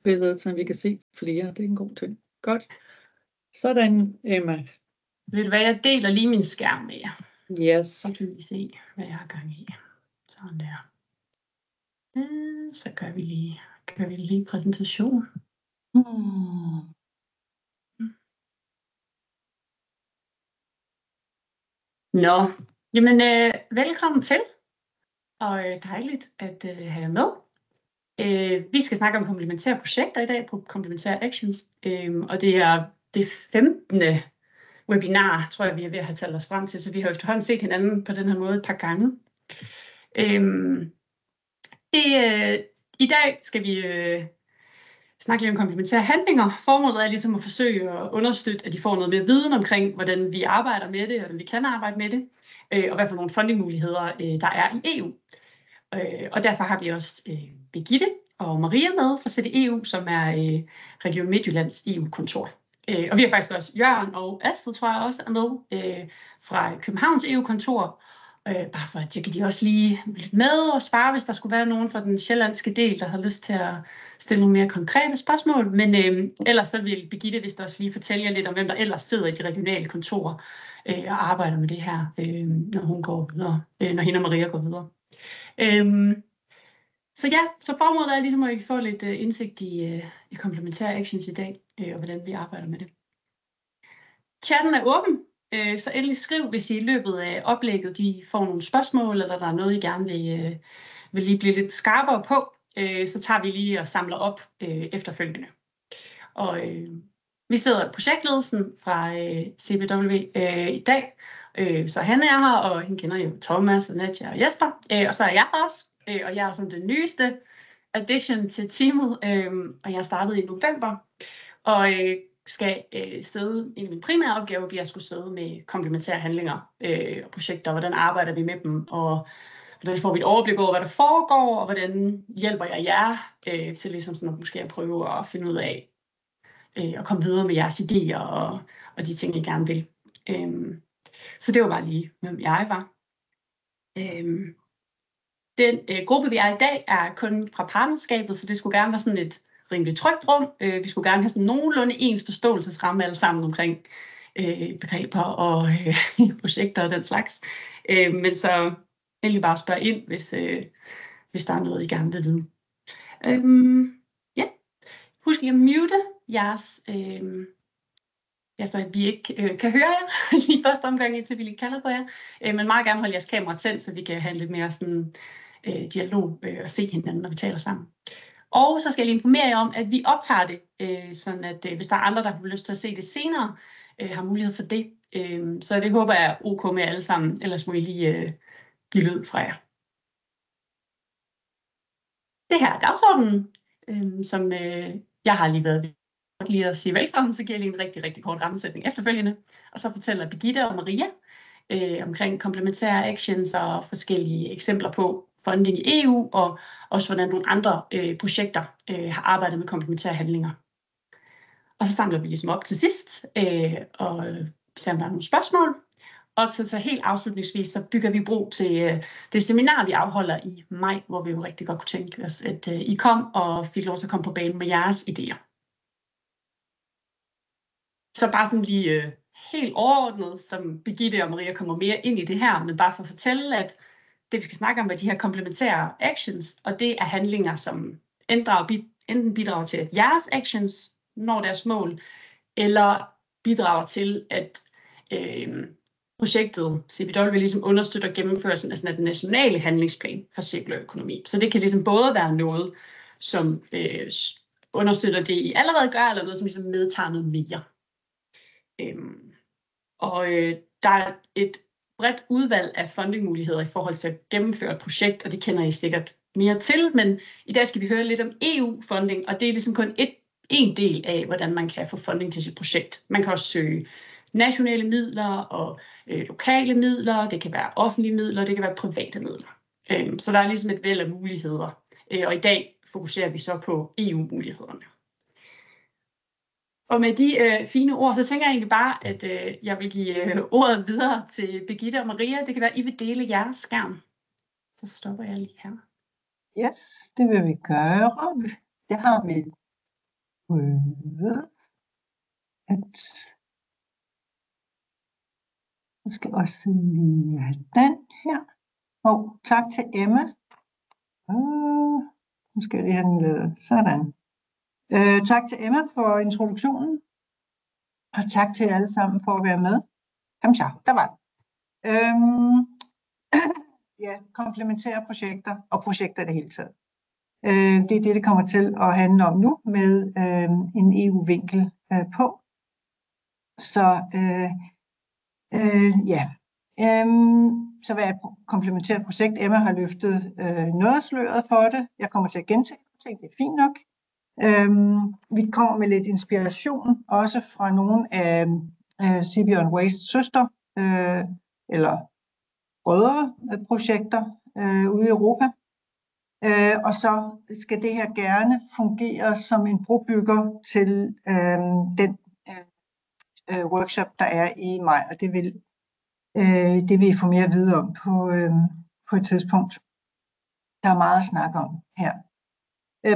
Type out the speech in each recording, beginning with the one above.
billeder, så vi kan se flere. Det er en god ting. Godt. Sådan, Emma. Ved du hvad, jeg deler lige min skærm med jer. Yes. Så kan vi se, hvad jeg har gang i. Sådan der. Så gør vi lige præsentation. Nå, jamen velkommen til, og dejligt at have jer med. Vi skal snakke om komplementære projekter i dag på komplementære actions, og det er det 15. webinar, tror jeg, vi er ved at have talt os frem til, så vi har efterhånden set hinanden på den her måde et par gange. I dag skal vi snakke lidt om komplementære handlinger. Formålet er ligesom at forsøge at understøtte, at de får noget mere viden omkring, hvordan vi arbejder med det, og hvordan vi kan arbejde med det, og hvad for nogle fundingmuligheder der er i EU. Og derfor har vi også Birgitte og Maria med fra CDEU, som er Region Midtjyllands EU-kontor. Og vi har faktisk også Jørgen og Astrid, tror jeg også, er med fra Københavns EU-kontor. Bare for at kan de også lige lytte med og svare, hvis der skulle være nogen fra den sjællandske del, der har lyst til at stille nogle mere konkrete spørgsmål. Men ellers så vil Birgitte vist også lige fortælle jer lidt om, hvem der ellers sidder i de regionale kontorer og arbejder med det her, når hun går videre, når hende og Maria går videre. Så formålet er ligesom, at I får lidt indsigt i komplementære actions i dag, og hvordan vi arbejder med det. Chatten er åben, så endelig skriv, hvis I løbet af oplægget de får nogle spørgsmål, eller der er noget, I gerne vil lige blive lidt skarpere på, så tager vi lige og samler op efterfølgende. Og vi sidder i projektledelsen fra CBW i dag, så han er her, og han kender jo Thomas, og Nadja og Jesper, og så er jeg her også, og jeg er sådan den nyeste addition til teamet, og jeg startede i november, og skal sidde, en af mine primære opgaver bliver at skulle sidde med komplementære handlinger og projekter, hvordan arbejder vi med dem, og hvordan får vi et overblik over, hvad der foregår, og hvordan hjælper jeg jer til ligesom sådan at måske at prøve at finde ud af, og komme videre med jeres idéer og de ting, I gerne vil. Så det var bare lige, hvem jeg var. Den gruppe, vi er i dag, er kun fra partnerskabet, så det skulle gerne være sådan et rimelig trygt rum. Vi skulle gerne have sådan nogenlunde ens forståelsesramme alle sammen omkring begreber og projekter og den slags. Men så endelig bare spørge ind, hvis der er noget, I gerne vil vide. Ja. Husk lige at mute jeres, så vi ikke kan høre jer i første omgang, indtil vi lige kalder på jer. Men meget gerne holde jeres kamera tændt, så vi kan have lidt mere sådan, dialog og se hinanden, når vi taler sammen. Og så skal jeg lige informere jer om, at vi optager det, sådan at hvis der er andre, der har lyst til at se det senere, har mulighed for det. Så det håber jeg er ok med alle sammen, ellers må I lige give lyd fra jer. Det her er dagsordenen, som jeg har lige været lige at sige velkommen, så giver jeg lige en rigtig, rigtig kort rammesætning efterfølgende. Og så fortæller Birgitte og Maria omkring komplementære actions og forskellige eksempler på funding i EU, og også hvordan nogle andre projekter har arbejdet med komplementære handlinger. Og så samler vi ligesom op til sidst, og ser om der er nogle spørgsmål. Og så helt afslutningsvis, så bygger vi bro til det seminar, vi afholder i maj, hvor vi jo rigtig godt kunne tænke os, at I kom og fik lov til at komme på banen med jeres idéer. Så bare sådan lige helt overordnet, som Birgitte og Maria kommer mere ind i det her, men bare for at fortælle, at det vi skal snakke om er de her komplementære actions, og det er handlinger, som enten bidrager til, at jeres actions når deres mål, eller bidrager til, at projektet CBW ligesom understøtter gennemførelsen af sådan et nationale handlingsplan for cirkulær økonomi. Så det kan ligesom både være noget, som understøtter det, I allerede gør, eller noget, som ligesom medtager noget mere. Der er et bredt udvalg af fundingmuligheder i forhold til at gennemføre et projekt, og det kender I sikkert mere til, men i dag skal vi høre lidt om EU-funding, og det er ligesom kun en del af, hvordan man kan få funding til sit projekt. Man kan også søge nationale midler og lokale midler, det kan være offentlige midler, det kan være private midler. Så der er ligesom et væld af muligheder, og i dag fokuserer vi så på EU-mulighederne. Og med de fine ord, så tænker jeg egentlig bare, at jeg vil give ordet videre til Birgitte og Maria. Det kan være, at I vil dele jeres skærm. Så stopper jeg lige her. Yes, det vil vi gøre. Det har vi prøve at... Jeg skal også lige have den her. Og tak til Emma. Nu skal jeg lige have den lavet. Sådan. Tak til Emma for introduktionen. Og tak til alle sammen for at være med. Kom så, der var den. Ja, komplementære projekter og projekter i det hele taget. Det er det kommer til at handle om nu med en EU-vinkel på. Så ja. Så hvad er et komplementært projekt? Emma har løftet noget af sløret for det. Jeg kommer til at gentage det. Det er fint nok. Vi kommer med lidt inspiration også fra nogle af CBON Waste søster eller brødreprojekter ude i Europa. Og så skal det her gerne fungere som en brobygger til den workshop, der er i maj, og det vil I få mere at vide om på et tidspunkt. Der er meget at snakke om her.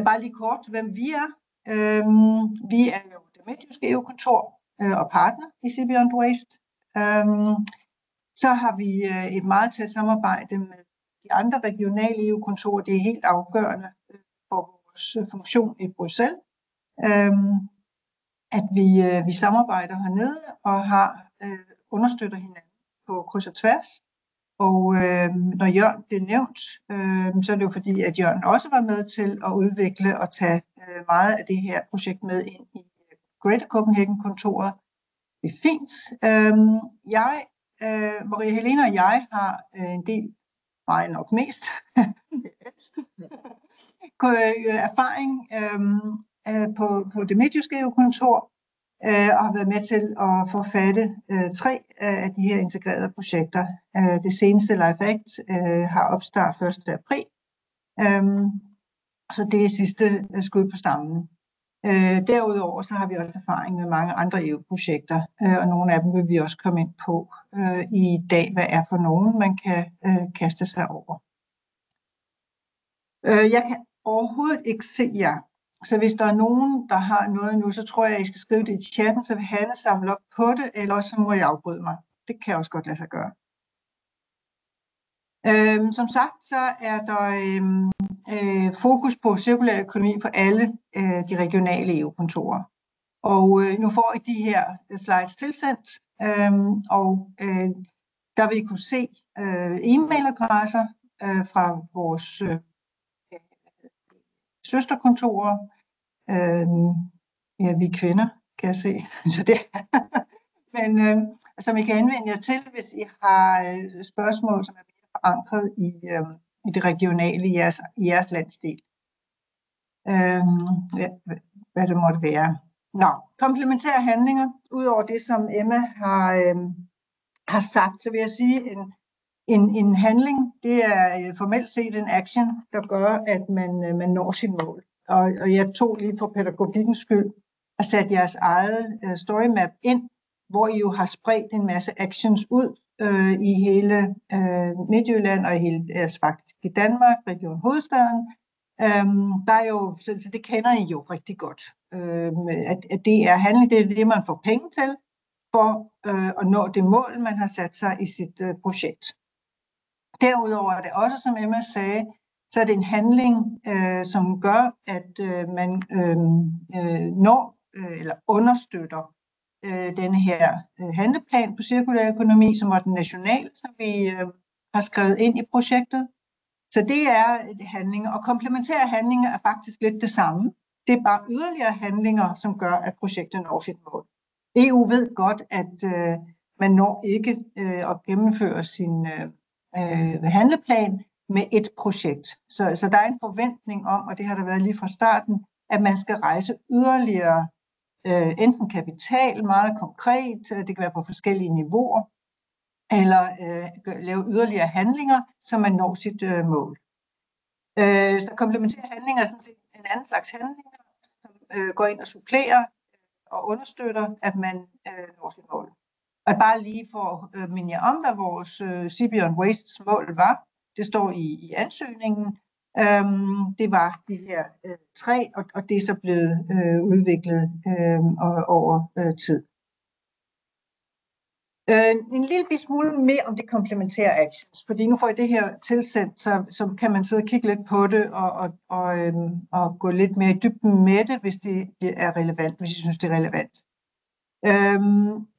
Bare lige kort, hvem vi er. Vi er jo det midtjyske EU-kontor og partner i CBON Waste. Så har vi et meget tæt samarbejde med de andre regionale EU-kontorer. Det er helt afgørende for vores funktion i Bruxelles, at vi samarbejder hernede og understøtter hinanden på kryds og tværs. Og når Jørgen blev nævnt, så er det jo fordi, at Jørgen også var med til at udvikle og tage meget af det her projekt med ind i Greater Copenhagen-kontoret. Det er fint. Maria Helene og jeg har en del, meget nok mest, erfaring på det midtjyske EU-kontor, og har været med til at forfatte 3 af de her integrerede projekter. Det seneste Life Act har opstart 1. april, så det er sidste skud på stammen. Derudover så har vi også erfaring med mange andre EU-projekter, og nogle af dem vil vi også komme ind på i dag, hvad er for nogen, man kan kaste sig over. Jeg kan overhovedet ikke se jer, så hvis der er nogen, der har noget nu, så tror jeg, I skal skrive det i chatten, så vil Hanne samle op på det, eller også så må jeg afbryde mig. Det kan også godt lade sig gøre. Som sagt, så er der fokus på cirkulær økonomi på alle de regionale EU-kontorer. Og nu får I de her slides tilsendt, og der vil I kunne se e-mailadresser fra vores søsterkontorer. Ja, vi er kvinder, kan jeg se. Så det men som I kan anvende jer til, hvis I har spørgsmål, som er mere forankret i det regionale i jeres landsdel. Hvad det måtte være. Nå, komplementære handlinger. Udover det, som Emma har sagt, så vil jeg sige, en handling, det er formelt set en action, der gør, at man når sit mål. Og jeg tog lige for pædagogikkens skyld og sat jeres eget storymap ind, hvor I jo har spredt en masse actions ud i hele Midtjylland og faktisk i Danmark, Region Hovedstaden. Der er jo, så det kender I jo rigtig godt, at det er handling, det er det, man får penge til for at nå det mål, man har sat sig i sit projekt. Derudover er det også, som Emma sagde, så er det en handling, som gør, at man når eller understøtter denne her handleplan på cirkulær økonomi, som var den nationale, som vi har skrevet ind i projektet. Så det er handlinger, og komplementære handlinger er faktisk lidt det samme. Det er bare yderligere handlinger, som gør, at projektet når sit mål. EU ved godt, at man når ikke at gennemføre sin handleplan med et projekt. Så der er en forventning om, og det har der været lige fra starten, at man skal rejse yderligere enten kapital, meget konkret, det kan være på forskellige niveauer, eller lave yderligere handlinger, så man når sit mål. Der komplementære handlinger er sådan set en anden slags handlinger, som går ind og supplerer og understøtter, at man når sit mål. Og bare lige for at minde jer om, hvad vores CBON Wastes mål var. Det står i ansøgningen, Det var de her 3, og det er så blevet udviklet over tid. En lille smule mere om de komplementære actions, fordi nu får I det her tilsendt, så kan man sidde og kigge lidt på det og gå lidt mere i dybden med det, hvis det er relevant, hvis I synes, det er relevant.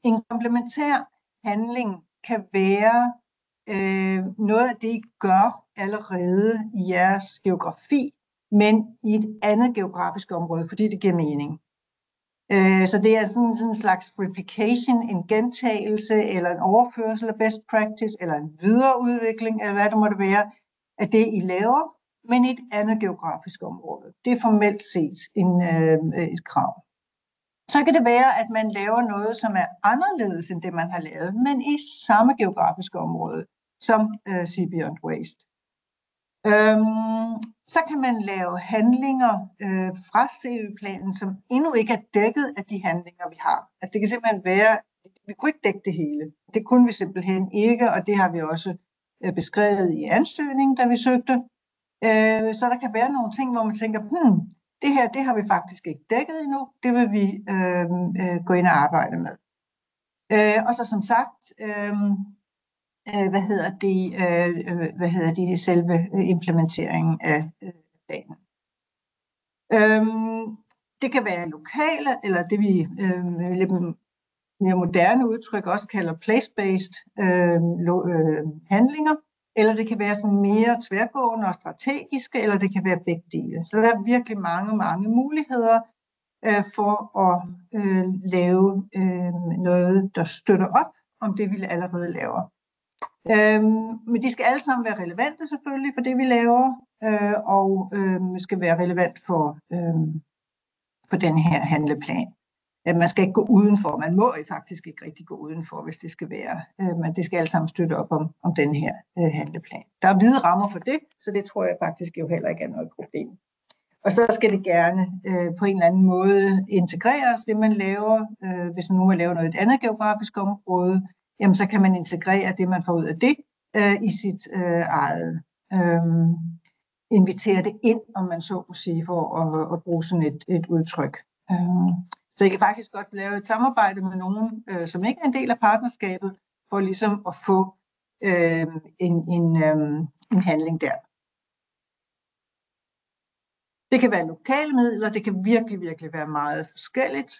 En komplementær handling kan være noget af det, I gør allerede i jeres geografi, men i et andet geografisk område, fordi det giver mening. Så det er sådan en slags replication, en gentagelse, eller en overførsel af best practice, eller en videreudvikling, eller hvad det måtte være, af det, I laver, men i et andet geografisk område. Det er formelt set et krav. Så kan det være, at man laver noget, som er anderledes end det, man har lavet, men i samme geografiske område, som Sea Beyond Waste. Så kan man lave handlinger fra CØ-planen, som endnu ikke er dækket af de handlinger, vi har. Altså, det kan simpelthen være, vi kunne ikke dække det hele. Det kunne vi simpelthen ikke, og det har vi også beskrevet i ansøgningen, da vi søgte. Så der kan være nogle ting, hvor man tænker, det her, det har vi faktisk ikke dækket endnu. Det vil vi gå ind og arbejde med. Og så som sagt, selve implementeringen af planen. Det kan være lokale, eller det vi lidt mere moderne udtryk også kalder place-based handlinger, eller det kan være sådan mere tværgående og strategiske, eller det kan være begge dele. Så der er virkelig mange muligheder for at lave noget, der støtter op om det, vi allerede laver. Men de skal alle sammen være relevante selvfølgelig for det, vi laver, og skal være relevant for den her handleplan. Man skal ikke gå udenfor, man må faktisk ikke rigtig gå udenfor, hvis det skal være, men det skal alle sammen støtte op om den her handleplan. Der er vide rammer for det, så det tror jeg faktisk jo heller ikke er noget problem. Og så skal det gerne på en eller anden måde integreres, det man laver. Hvis man nu vil lave noget i et andet geografisk område, jamen så kan man integrere det, man får ud af det, i sit eget. Invitere det ind, om man så må sige, for at bruge sådan et udtryk. Så jeg kan faktisk godt lave et samarbejde med nogen, som ikke er en del af partnerskabet, for ligesom at få en handling der. Det kan være lokale midler, det kan virkelig være meget forskelligt.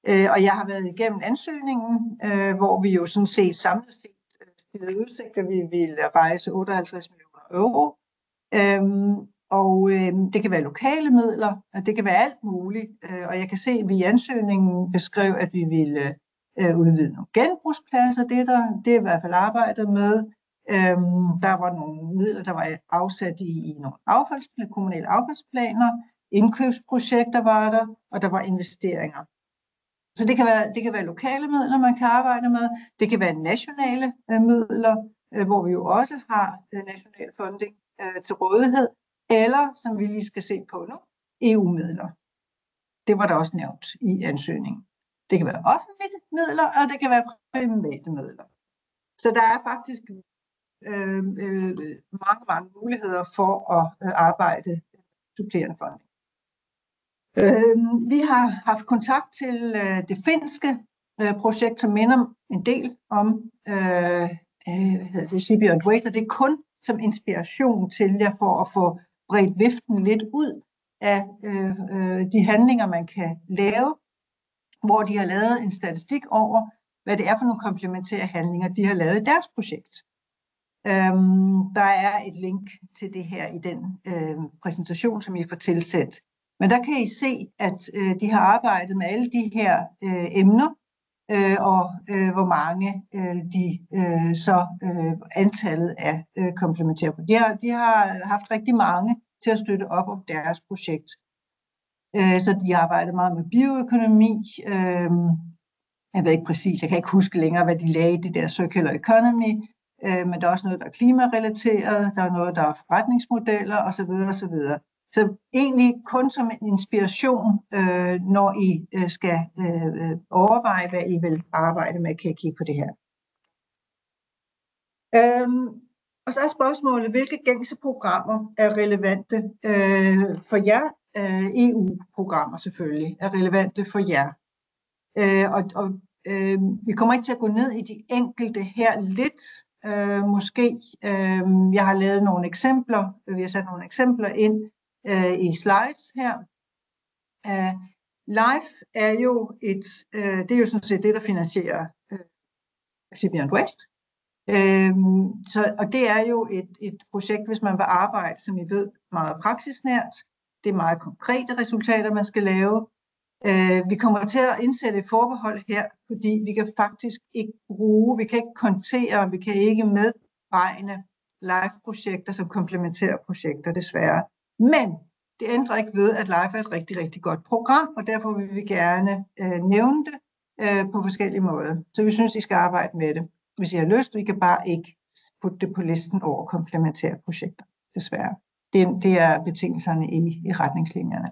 Og jeg har været igennem ansøgningen, hvor vi jo sådan set samlet set havde udsigt, at vi ville rejse 58 millioner euro. Det kan være lokale midler, og det kan være alt muligt. Og jeg kan se, at vi i ansøgningen beskrev, at vi ville udvide nogle genbrugspladser. Det er i hvert fald arbejdet med. Der var nogle midler, der var afsat i nogle kommunale affaldsplaner. Indkøbsprojekter var der, og der var investeringer. Så det kan være lokale midler, man kan arbejde med. Det kan være nationale midler, hvor vi jo også har national funding til rådighed. Eller, som vi lige skal se på nu, EU-midler. Det var der også nævnt i ansøgningen. Det kan være offentlige midler, og det kan være private midler. Så der er faktisk mange muligheder for at arbejde supplerende funding. Vi har haft kontakt til det finske projekt, som minder en del om Sea Beyond Waste, og det er kun som inspiration til jer for at få bredt viften lidt ud af de handlinger, man kan lave, hvor de har lavet en statistik over, hvad det er for nogle komplementære handlinger, de har lavet i deres projekt. Der er et link til det her i den præsentation, som I får tilsendt. Men der kan I se, at de har arbejdet med alle de her emner, og hvor mange antallet af komplementære. De har haft rigtig mange til at støtte op om deres projekt. Så de har arbejdet meget med bioøkonomi. Jeg ved ikke præcis, jeg kan ikke huske længere, hvad de lagde i det der circular economy, men der er også noget, der er klimarelateret, der er noget, der er forretningsmodeller osv. osv. Så egentlig kun som en inspiration, når I skal overveje, hvad I vil arbejde med, kan I kigge på det her. Og så er spørgsmålet, hvilke gængse programmer er relevante for jer? EU-programmer selvfølgelig er relevante for jer. Vi kommer ikke til at gå ned i de enkelte her lidt. Måske. Jeg har lavet nogle eksempler. Vi har sat nogle eksempler ind i slides her. LIFE er jo det er jo sådan set det, der finansierer Recipient Waste. Og det er jo et projekt, hvis man vil arbejde, som I ved, meget praksisnært. Det er meget konkrete resultater, man skal lave. Vi kommer til at indsætte et forbehold her, fordi vi kan faktisk ikke vi kan ikke kontere, vi kan ikke medregne LIFE-projekter som komplementære projekter, desværre. Men det ændrer ikke ved, at LIFE er et rigtig, rigtig godt program, og derfor vil vi gerne nævne det på forskellige måder. Så vi synes, I skal arbejde med det. Hvis I har lyst, vi kan bare ikke putte det på listen over komplementære projekter, desværre. Det er betingelserne i retningslinjerne.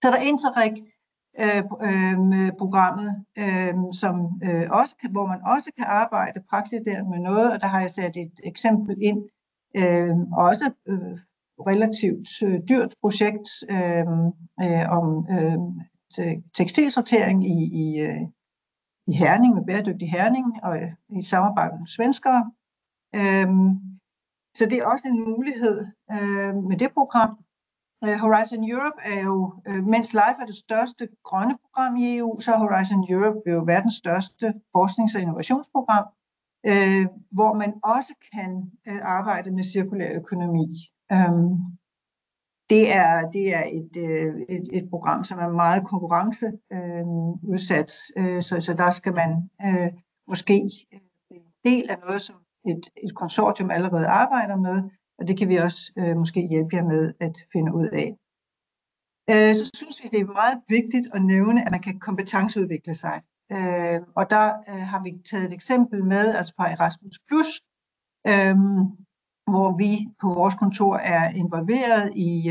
Så der er Interreg-programmet, hvor man også kan arbejde praksisnært med noget, og der har jeg sat et eksempel ind, også relativt dyrt projekt om tekstilsortering i Herning, med bæredygtig Herning, og i samarbejde med svenskere. Så det er også en mulighed med det program. Horizon Europe er jo, mens LIFE er det største grønne program i EU, så er Horizon Europe jo verdens største forsknings- og innovationsprogram, hvor man også kan arbejde med cirkulær økonomi. Det er et program, som er meget konkurrenceudsat, så der skal man måske en del af noget, som et konsortium allerede arbejder med, og det kan vi også måske hjælpe jer med at finde ud af. Så synes vi, det er meget vigtigt at nævne, at man kan kompetenceudvikle sig. Og der har vi taget et eksempel med, altså fra Erasmus+, hvor vi på vores kontor er involveret i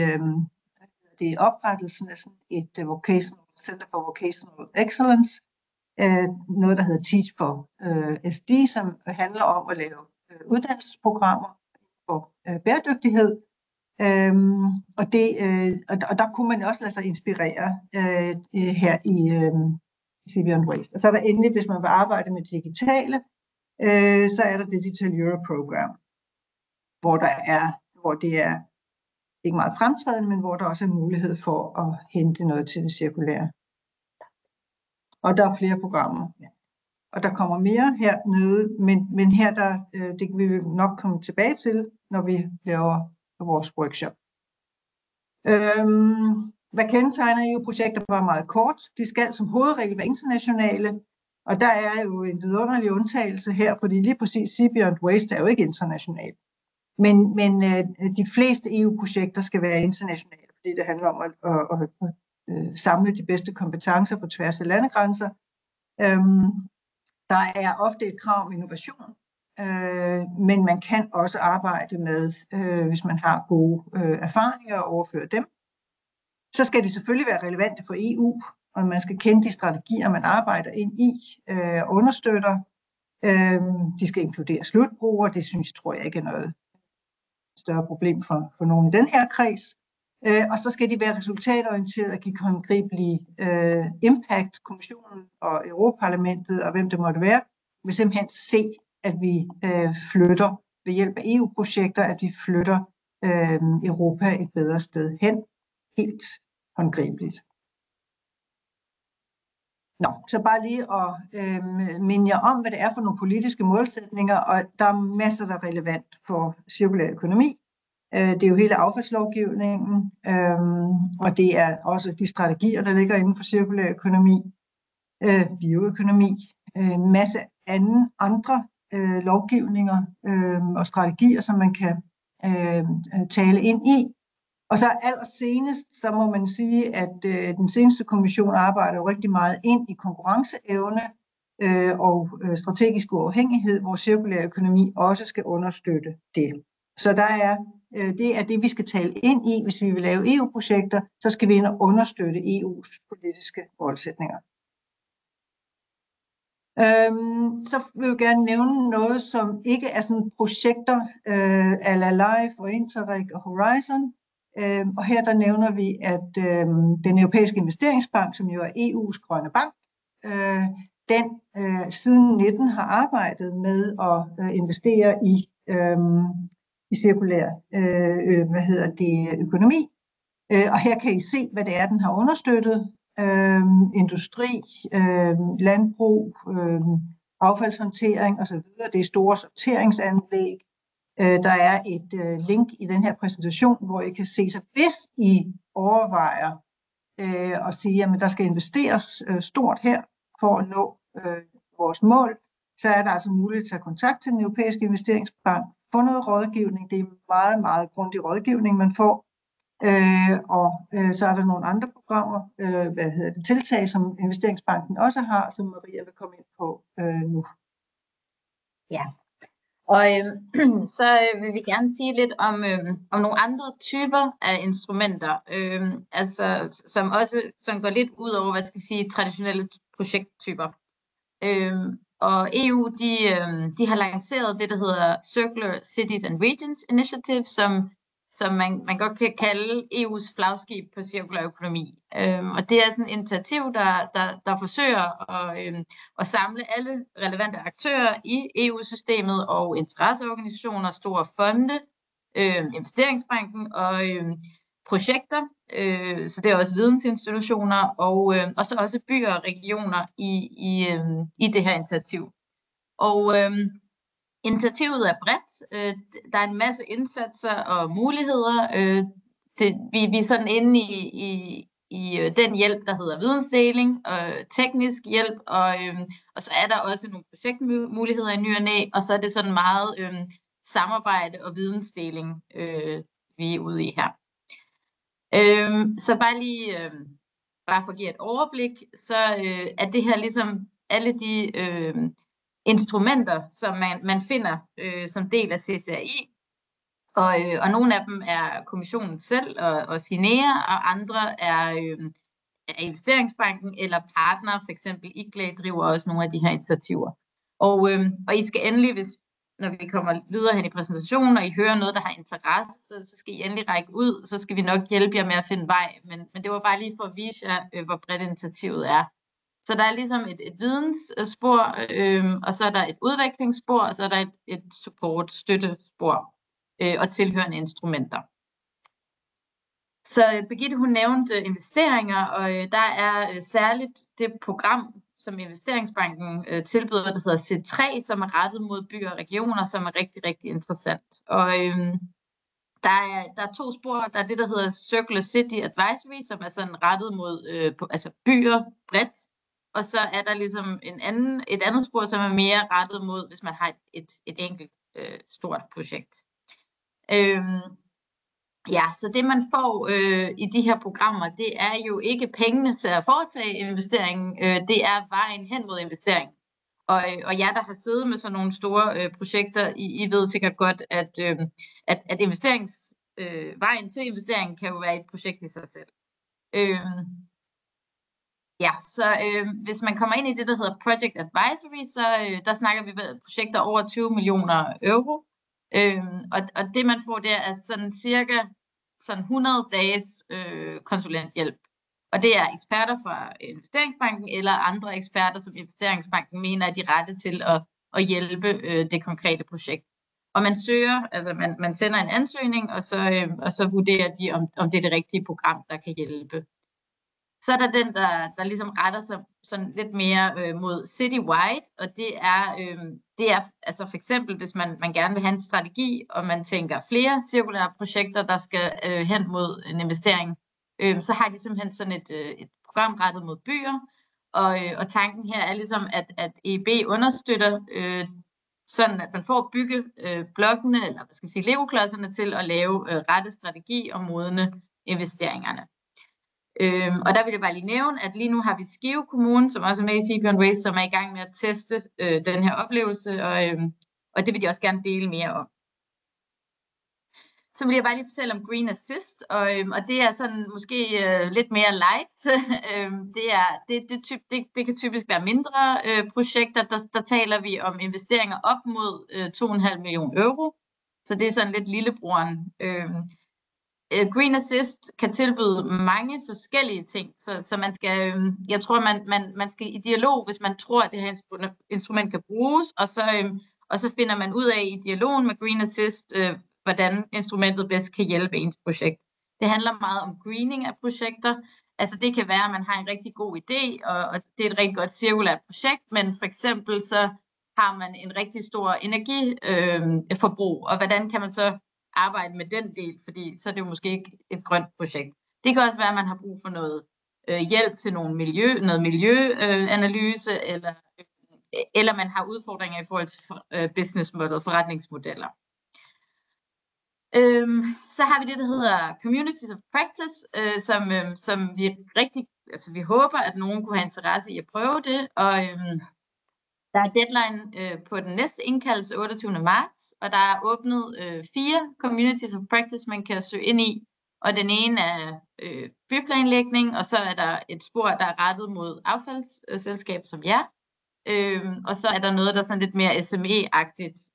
det oprettelsen af sådan et Center for Vocational Excellence, noget der hedder Teach for SD, som handler om at lave uddannelsesprogrammer for bæredygtighed. Og der kunne man også lade sig inspirere her i Recipient Waste. Og så er der endelig, hvis man vil arbejde med digitale, så er der Digital Euro Program, hvor det er ikke meget fremtrædende, men hvor der også er mulighed for at hente noget til det cirkulære. Og der er flere programmer. Og der kommer mere hernede, men her det vil vi nok komme tilbage til, når vi laver vores workshop. Hvad kendetegner EU-projekter bare meget kort? De skal som hovedregel være internationale, og der er jo en vidunderlig undtagelse her, fordi lige præcis Recipient Waste er jo ikke international. Men de fleste EU-projekter skal være internationale, fordi det handler om at samle de bedste kompetencer på tværs af landegrænser. Der er ofte et krav om innovation, men man kan også arbejde med, hvis man har gode erfaringer, og overføre dem. Så skal de selvfølgelig være relevante for EU, og man skal kende de strategier, man arbejder ind i og understøtter. De skal inkludere slutbrugere, det tror jeg ikke er noget større problem for nogen i den her kreds. Og så skal de være resultatorienterede og give håndgribelig impact. Kommissionen og Europaparlamentet og hvem det måtte være, vil simpelthen se, at vi flytter ved hjælp af EU-projekter, at vi flytter Europa et bedre sted hen, helt håndgribeligt. Så bare lige at minde jer om, hvad det er for nogle politiske målsætninger, og der er masser, der er relevant for cirkulær økonomi. Det er jo hele affaldslovgivningen, og det er også de strategier, der ligger inden for cirkulær økonomi, bioøkonomi, en masse andre lovgivninger og strategier, som man kan tale ind i. Og så allersenest, så må man sige, at den seneste kommission arbejder jo rigtig meget ind i konkurrenceevne og strategisk uafhængighed, hvor cirkulær økonomi også skal understøtte det. Så det er det, vi skal tale ind i, hvis vi vil lave EU-projekter, så skal vi ind og understøtte EU's politiske målsætninger. Så vil jeg gerne nævne noget, som ikke er sådan projekter, a la LIFE og Interreg og Horizon. Og her der nævner vi, at den europæiske investeringsbank, som jo er EU's grønne bank, den siden 19 har arbejdet med at investere i cirkulær økonomi. Og her kan I se, hvad det er, den har understøttet. Industri, landbrug, affaldshåndtering osv. Det er store sorteringsanlæg. Der er et link i den her præsentation, hvor I kan se, så hvis I overvejer at sige, at der skal investeres stort her for at nå vores mål, så er der altså muligt at tage kontakt til den europæiske investeringsbank, få noget rådgivning. Det er meget, meget grundig rådgivning, man får. Så er der nogle andre programmer, tiltag, som investeringsbanken også har, som Maria vil komme ind på nu. Ja, og så vil vi gerne sige lidt om nogle andre typer af instrumenter, altså som også som går lidt ud over, hvad skal vi sige, traditionelle projekttyper. Og EU, de har lanceret det, der hedder Circular Cities and Regions Initiative, som man godt kan kalde EU's flagskib på cirkulær økonomi. Og det er sådan et initiativ, der forsøger at samle alle relevante aktører i EU-systemet og interesseorganisationer, store fonde, investeringsbanken og projekter. Så det er også vidensinstitutioner og så også byer og regioner i det her initiativ. Og initiativet er bredt. Der er en masse indsatser og muligheder. Vi er sådan inde i den hjælp, der hedder vidensdeling og teknisk hjælp, og så er der også nogle projektmuligheder i ny og næ, og så er det sådan meget samarbejde og vidensdeling, vi er ude i her. Så bare for at give et overblik, så er det her ligesom alle de instrumenter, som man finder som del af CCRI, og nogle af dem er kommissionen selv og SINEA, og andre er investeringsbanken eller partner, for eksempel IGLE driver også nogle af de her initiativer. Og I skal endelig, når vi kommer videre hen i præsentationen, og I hører noget, der har interesse, så skal I endelig række ud, så skal vi nok hjælpe jer med at finde vej, men det var bare lige for at vise jer, hvor bredt initiativet er. Så der er ligesom et vidensspor, og så er der et udvekslingsspor, og så er der et support-støttespor og tilhørende instrumenter. Så Birgitte, hun nævnte investeringer, og der er særligt det program, som investeringsbanken tilbyder, der hedder C3, som er rettet mod byer og regioner, som er rigtig, rigtig interessant. Og der er to spor. Der er det, der hedder Circular City Advisory, som er sådan rettet mod altså byer bredt. Og så er der ligesom et andet spor, som er mere rettet mod, hvis man har et enkelt stort projekt. Ja, så det man får i de her programmer, det er jo ikke pengene til at foretage investeringen, det er vejen hen mod investering. Og jer, der har siddet med sådan nogle store projekter, I ved sikkert godt, at vejen til investeringen kan jo være et projekt i sig selv. Ja, så hvis man kommer ind i det, der hedder Project Advisory, så der snakker vi om projekter over 20 millioner euro. Og det man får der er sådan cirka 100 dages konsulenthjælp. Og det er eksperter fra investeringsbanken eller andre eksperter, som investeringsbanken mener er de rette til at hjælpe det konkrete projekt. Og man søger, altså man sender en ansøgning, og så vurderer de, om det er det rigtige program, der kan hjælpe. Så er der den, der ligesom retter sig sådan lidt mere mod citywide, og det er altså for eksempel, hvis man gerne vil have en strategi, og man tænker flere cirkulære projekter, der skal hen mod en investering, så har de simpelthen sådan et program rettet mod byer, og tanken her er ligesom, at EIB understøtter sådan, at man får bygge blokkene, eller hvad skal man sige, legoklodserne til at lave rette strategi og modne investeringerne. Og der vil jeg bare lige nævne, at lige nu har vi Skive Kommune, som også er med i CP Race, som er i gang med at teste den her oplevelse, og det vil de også gerne dele mere om. Så vil jeg bare lige fortælle om Green Assist, og det er sådan måske lidt mere light. Det kan typisk være mindre projekter. Der taler vi om investeringer op mod 2,5 millioner euro. Så det er sådan lidt lillebroren. Green Assist kan tilbyde mange forskellige ting, så man skal, jeg tror man skal i dialog, hvis man tror, at det her instrument kan bruges, og så finder man ud af i dialogen med Green Assist, hvordan instrumentet bedst kan hjælpe ens projekt. Det handler meget om greening af projekter. Altså det kan være, at man har en rigtig god idé, og det er et rigtig godt cirkulært projekt, men for eksempel så har man en rigtig stor energiforbrug, og hvordan kan man så arbejde med den del, fordi så er det jo måske ikke et grønt projekt. Det kan også være, at man har brug for noget hjælp til noget miljøanalyse, eller man har udfordringer i forhold til business model, forretningsmodeller. Så har vi det, der hedder Communities of Practice, som vi håber, at nogen kunne have interesse i at prøve det, og der er deadline på den næste indkaldelse 28. marts, og der er åbnet 4 Communities of Practice, man kan søge ind i, og den ene er byplanlægning, og så er der et spor, der er rettet mod affaldsselskaber som jer, og så er der noget, der er sådan lidt mere SME-agtigt.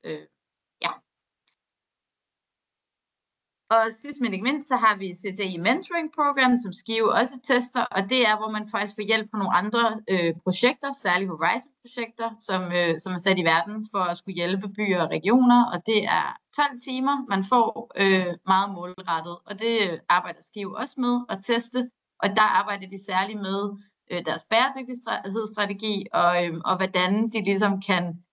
Og sidst men ikke mindst, så har vi CCI Mentoring Program, som Skive også tester, og det er, hvor man faktisk får hjælp på nogle andre projekter, særligt Horizon-projekter, som er sat i verden for at skulle hjælpe byer og regioner, og det er 12 timer, man får meget målrettet, og det arbejder Skive også med at teste, og der arbejder de særligt med deres bæredygtighedsstrategi, og hvordan de ligesom kan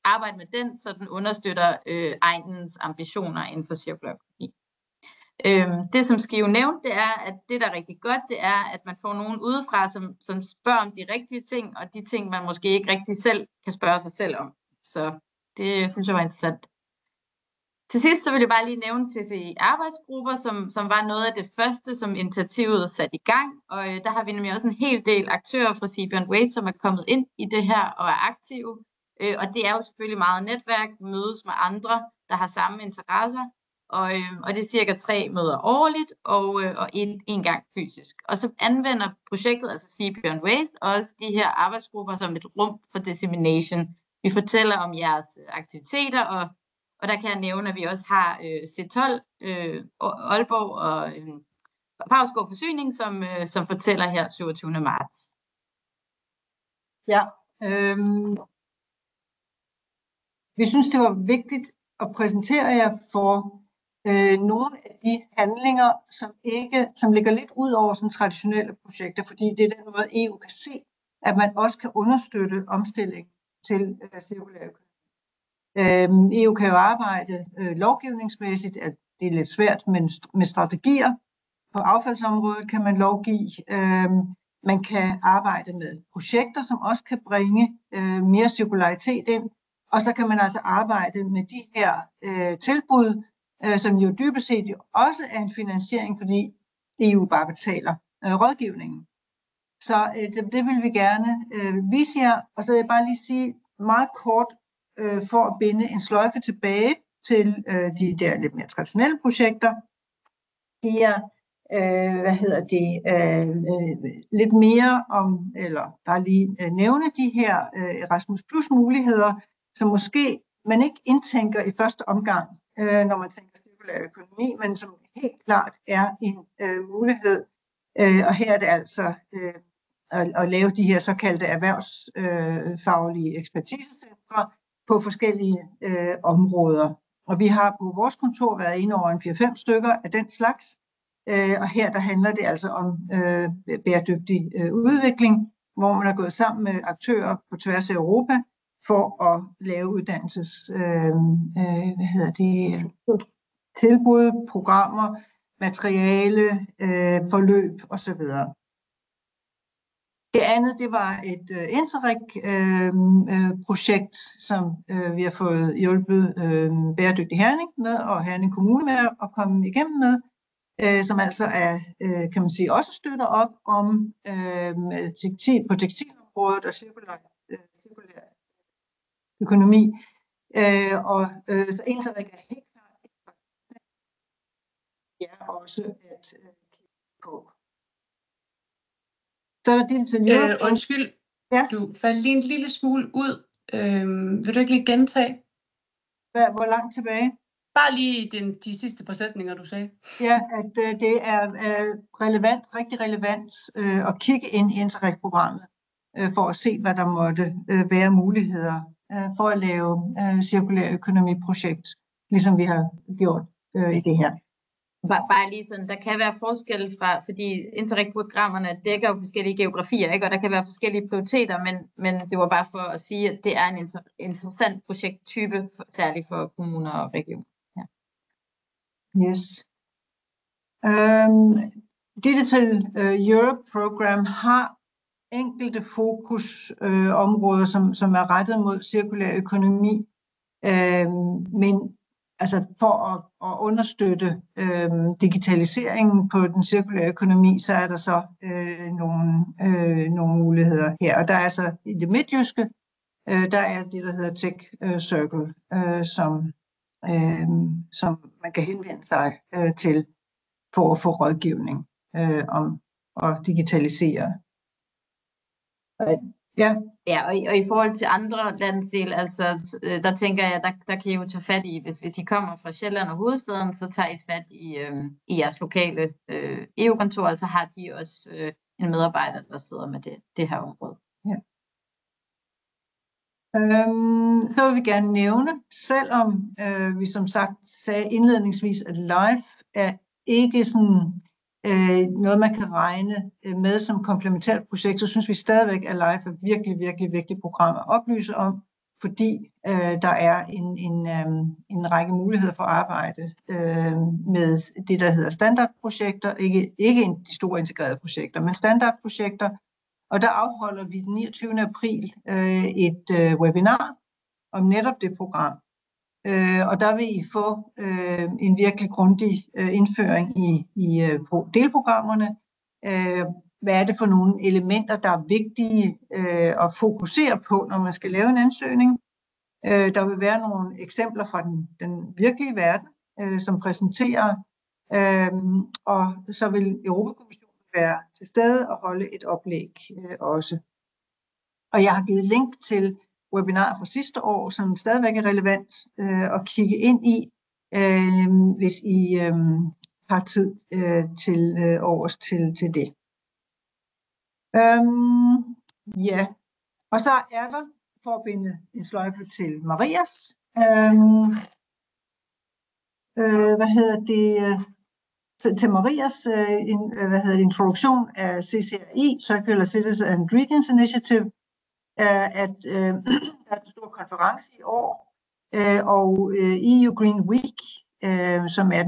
arbejde med den, så den understøtter egnens ambitioner inden for cirkulær økonomi. Det som Skive nævnte, det er, at det der er rigtig godt, det er, at man får nogen udefra, som spørger om de rigtige ting, og de ting, man måske ikke rigtig selv kan spørge sig selv om. Så det synes jeg var interessant. Til sidst så vil jeg bare lige nævne CCI arbejdsgrupper, som var noget af det første, som initiativet satte i gang, og der har vi nemlig også en hel del aktører fra Sea Waste, som er kommet ind i det her og er aktive. Og det er jo selvfølgelig meget netværk, mødes med andre, der har samme interesser, og det er cirka 3 møder årligt og en gang fysisk. Og så anvender projektet, altså Sea Waste, også de her arbejdsgrupper som et rum for dissemination. Vi fortæller om jeres aktiviteter, og der kan jeg nævne, at vi også har C12, Aalborg og Pausgaard Forsyning, som fortæller her 27. marts. Ja, vi synes, det var vigtigt at præsentere jer for nogle af de handlinger, som ligger lidt ud over sådan traditionelle projekter, fordi det er den måde, EU kan se, at man også kan understøtte omstilling til cirkulær økonomi. EU kan jo arbejde lovgivningsmæssigt, at det er lidt svært, men med strategier. På affaldsområdet kan man lovgive. Man kan arbejde med projekter, som også kan bringe mere cirkularitet ind. Og så kan man altså arbejde med de her tilbud, som jo dybest set jo også er en finansiering, fordi EU bare betaler rådgivningen. Så det vil vi gerne vise jer. Og så vil jeg bare lige sige meget kort, for at binde en sløjfe tilbage til de der lidt mere traditionelle projekter. Det er lidt mere om, eller bare lige nævne de her Erasmus Plus muligheder, som måske man ikke indtænker i første omgang, når man tænker cirkulær økonomi, men som helt klart er en mulighed. Og her er det altså at lave de her såkaldte erhvervsfaglige ekspertisecentre på forskellige områder. Og vi har på vores kontor været inde over en 4-5 stykker af den slags. Og her der handler det altså om bæredygtig udvikling, hvor man er gået sammen med aktører på tværs af Europa for at lave tilbud, programmer, materiale, forløb osv. Det andet, det var et Interreg-projekt, som vi har fået hjulpet Bæredygtig Herning med, og Herning Kommune med at komme igennem med, som altså er, kan man sige, også støtter op om på tekstilområdet og cirkulær økonomi. Og Interreg er helt klart jer også at kigge på. Så er der Digital Europe. Undskyld, Ja. du faldt lige en lille smule ud. Vil du ikke lige gentage? Hvor langt tilbage? Bare lige de sidste par sætninger, du sagde. Ja, at det er relevant, rigtig relevant at kigge ind i Interreg-programmet for at se, hvad der måtte være muligheder for at lave cirkulær økonomiprojekt, ligesom vi har gjort i det her. Bare lige sådan, der kan være forskel fra, fordi Interreg-programmerne dækker jo forskellige geografier, ikke? Og der kan være forskellige prioriteter, men det var bare for at sige, at det er en interessant projekttype, særligt for kommuner og regioner. Ja. Yes. Digital Europe Program har enkelte fokusområder, som er rettet mod cirkulær økonomi, men altså for at understøtte digitaliseringen på den cirkulære økonomi, så er der så nogle muligheder her. Og der er så i det midtjyske, der er det, der hedder Tech Circle, som man kan henvende sig til for at få rådgivning om at digitalisere. Ja. Ja, og i forhold til andre landsdele, altså der tænker jeg, der kan I jo tage fat i, hvis I kommer fra Sjælland og hovedstaden, så tager I fat i jeres lokale EU-kontor, og så har de også en medarbejder, der sidder med det her område. Ja. Så vil vi gerne nævne, selvom vi som sagt sagde indledningsvis, at live er ikke sådan noget, man kan regne med som komplementært projekt, så synes vi stadigvæk, at live er virkelig, virkelig vigtigt program at oplyse om, fordi der er en række muligheder for at arbejde med det, der hedder standardprojekter, ikke de store integrerede projekter, men standardprojekter. Og der afholder vi den 29. april et webinar om netop det program. Og der vil I få en virkelig grundig indføring i delprogrammerne. Hvad er det for nogle elementer, der er vigtige at fokusere på, når man skal lave en ansøgning? Der vil være nogle eksempler fra den virkelige verden, som præsenterer, og så vil Europakommissionen være til stede og holde et oplæg også. Og jeg har givet link til webinar fra sidste år, som stadigvæk er relevant at kigge ind i, hvis I har tid til overs til det. Ja, og så er der, for at binde en sløjfe til Marias, til Marias introduktion af CCRI, Circular Cities and Regions Initiative, at der er en stor konference i år, og EU Green Week, som er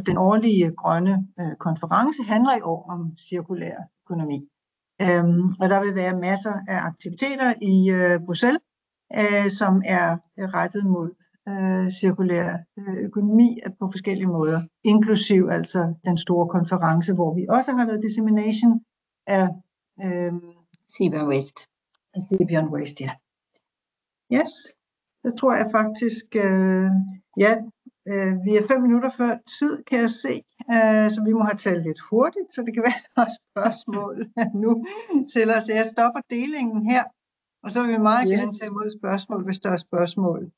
den årlige grønne konference, handler i år om cirkulær økonomi. Og der vil være masser af aktiviteter i Bruxelles, som er rettet mod cirkulær økonomi på forskellige måder, inklusiv altså den store konference, hvor vi også har lavet dissemination af Seaborne Waste. Seaborne Waste, ja. Yes, det tror jeg faktisk, vi er 5 minutter før tid, kan jeg se, så vi må have talt lidt hurtigt, så det kan være, der er spørgsmål nu til os. Jeg stopper delingen her, og så vil vi meget gerne tage imod spørgsmål, hvis der er spørgsmål.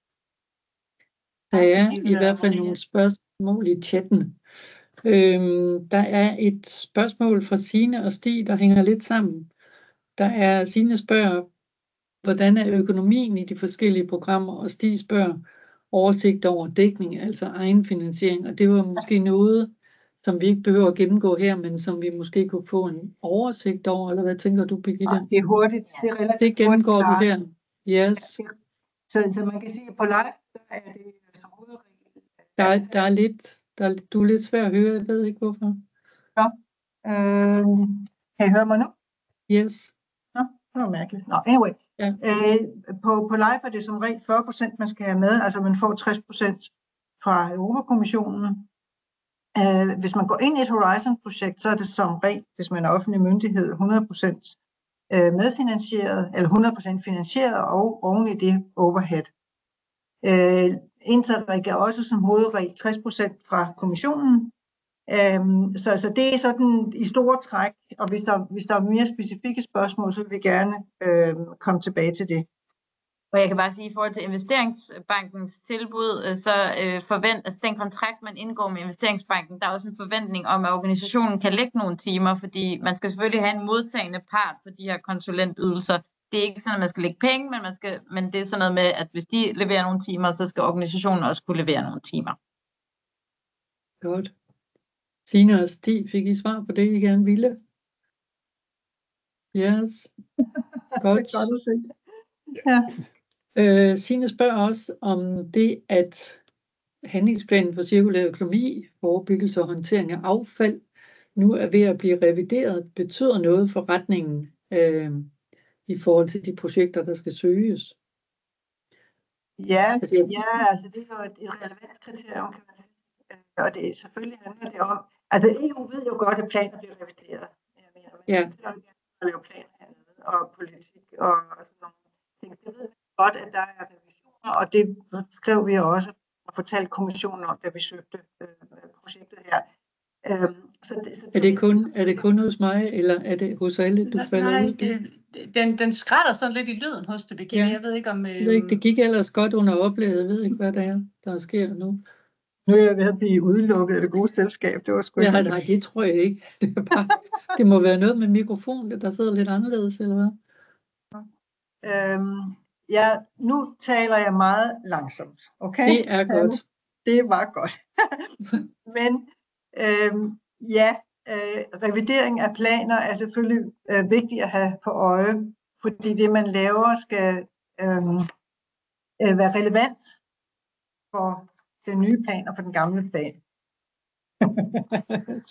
Der er i hvert fald nogle spørgsmål i chatten. Der er et spørgsmål fra Signe og Stig, der hænger lidt sammen. Signe spørger, hvordan er økonomien i de forskellige programmer, og Stig spørger oversigt over dækning, altså egenfinansiering, og det var måske noget, som vi ikke behøver at gennemgå her, men som vi måske kunne få en oversigt over, eller hvad tænker du, Birgitte? Det er hurtigt, det er relativt det gennemgår hurtigt. Du her. Yes. Så man kan sige, at på live, så er det som hovedregel. Du er lidt svær at høre, jeg ved ikke hvorfor. Nå, kan I høre mig nu? Yes. Nå, det var mærkeligt. Nå, anyway. Ja. På live er det som regel 40%, man skal have med, altså man får 60% fra Europakommissionen. Hvis man går ind i et Horizon-projekt, så er det som regel, hvis man er offentlig myndighed, 100% medfinansieret, eller 100% finansieret, og oven i det overhead. Interreg er også som hovedregel 60% fra kommissionen, Så det er sådan i store træk, og hvis der er mere specifikke spørgsmål, så vil vi gerne komme tilbage til det. Og jeg kan bare sige, at i forhold til investeringsbankens tilbud, så altså den kontrakt, man indgår med investeringsbanken, der er også en forventning om, at organisationen kan lægge nogle timer, fordi man skal selvfølgelig have en modtagende part på de her konsulentydelser. Det er ikke sådan, at man skal lægge penge, men det er sådan noget med, at hvis de leverer nogle timer, så skal organisationen også kunne levere nogle timer. Godt. Signe og Stig, fik I svar på det, I gerne ville? Yes. Godt. Det er godt at se. Ja. Signe spørger også om det, at handlingsplanen for cirkulær økonomi, forebyggelse og håndtering af affald, nu er ved at blive revideret, betyder noget for retningen i forhold til de projekter, der skal søges? Ja, altså det er jo et relevant kriterium, kan man sige. Og det selvfølgelig handler det om, altså EU ved jo godt, at planer bliver revideret. Jeg mener, man vil jo gerne lave planer hernede, og politik og sådan nogle ting. Det ved vi godt, at der er revisioner, og det skrev vi også og fortalte kommissionen om, da vi søgte projektet her. Er det kun hos mig, eller er det hos alle, du falder ud? Den skrætter sådan lidt i lyden hos det, Birgitte. Jeg ved ikke om... Det gik ellers godt under oplevet. Jeg ved ikke, hvad der sker nu. Nu er jeg ved at blive udelukket af det gode selskab. Det var sgu ikke... Nej, det tror jeg ikke. Det må være noget med mikrofonen, der sidder lidt anderledes, eller hvad? Nu taler jeg meget langsomt. Okay? Det er godt. Det var godt. Men revidering af planer er selvfølgelig vigtigt at have for øje, fordi det, man laver, skal være relevant for den nye plan og for den gamle plan.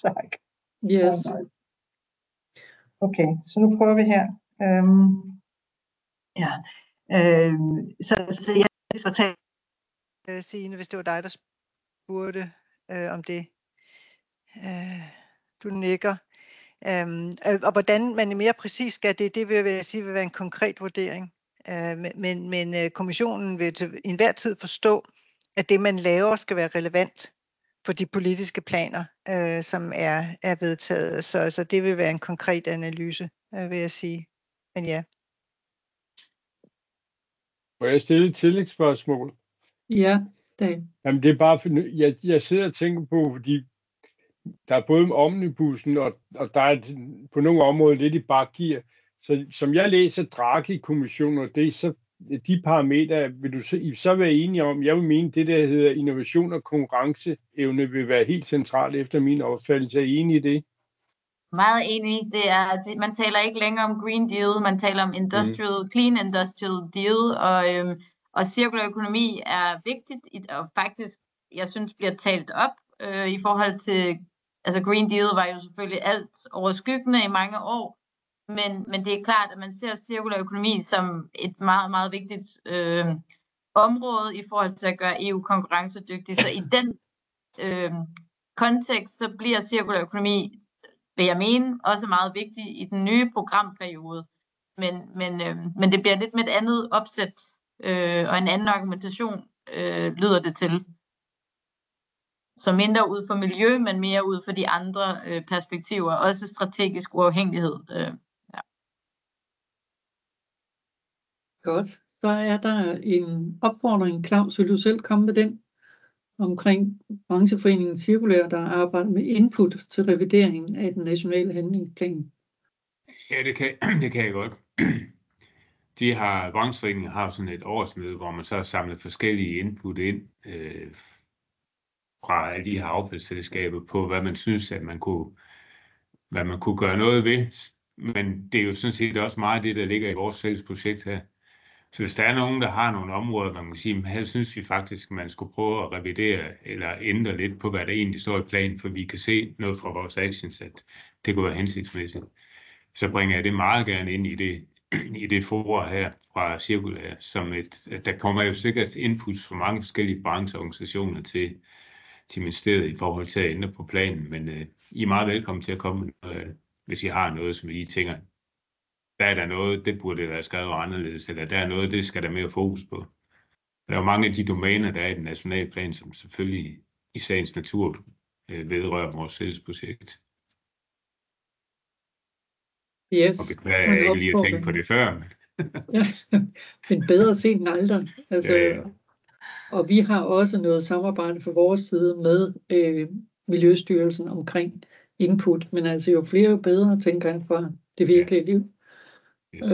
Tak. Yes. Okay, så nu prøver vi her. Så jeg skal tage Signe, hvis det var dig, der spurgte om det. Du nikker. Og hvordan man mere præcis skal det vil jeg sige vil være en konkret vurdering. Men kommissionen vil til enhver tid forstå, at det, man laver, skal være relevant for de politiske planer, som er vedtaget. Så det vil være en konkret analyse, vil jeg sige. Men ja. Må jeg stille et tillægsspørgsmål? Ja, det. Jamen det er bare, jeg sidder og tænker på, fordi der er både omnibussen, og der er på nogle områder lidt i bakgear. Så som jeg læser Draghi-kommissioner, det er så de parametre, vil du så være enige om? Jeg vil mene, det der hedder innovation og konkurrenceevne vil være helt centralt efter min opfattelse. Er I enige i det? Meget enig. Man taler ikke længere om Green Deal, man taler om Clean Industrial Deal, og cirkulær økonomi er vigtigt, og faktisk, jeg synes, bliver talt op i forhold til, altså Green Deal var jo selvfølgelig alt overskyggende i mange år, men det er klart, at man ser cirkulær økonomi som et meget, meget vigtigt område i forhold til at gøre EU konkurrencedygtig. Så i den kontekst, så bliver cirkulær økonomi, vil jeg mene, også meget vigtig i den nye programperiode. Men det bliver lidt med et andet opsæt og en anden argumentation, lyder det til. Så mindre ud for miljø, men mere ud for de andre perspektiver. Også strategisk uafhængighed. Ja. Godt. Så er der en opfordring. Claus, vil du selv komme med den? Omkring brancheforeningen Cirkulær, der arbejder med input til revideringen af den nationale handlingsplan. Ja, det kan jeg godt. Brancheforeningen har sådan et årsmøde, hvor man så har samlet forskellige input ind fra alle de her affaldsselskaber på, hvad man synes, at hvad man kunne gøre noget ved. Men det er jo sådan set også meget det, der ligger i vores fælles projekt her. Så hvis der er nogen, der har nogle områder, man kan sige, her synes vi faktisk, at man skulle prøve at revidere eller ændre lidt på, hvad der egentlig står i planen, for vi kan se noget fra vores actions, at det kunne være hensigtsmæssigt. Så bringer jeg det meget gerne ind i det forår her fra Cirkulær, som der kommer jo sikkert inputs fra mange forskellige brancheorganisationer til ministeriet i forhold til at ændre på planen, men I er meget velkommen til at komme med noget, hvis I har noget, som I tænker, der er der noget, det burde være skrevet anderledes, eller der er noget, det skal der mere fokus på. Der er jo mange af de domæner, der er i den nationale plan, som selvfølgelig i sagens natur vedrører vores fælles projekt. Yes. Og beklager, jeg ikke lige at tænke på det før. Men... Ja, men bedre sent end aldrig. Altså, Ja. Og vi har også noget samarbejde fra vores side med Miljøstyrelsen omkring input, men altså jo flere jo bedre, tænker jeg, fra det virkelige liv. Yes.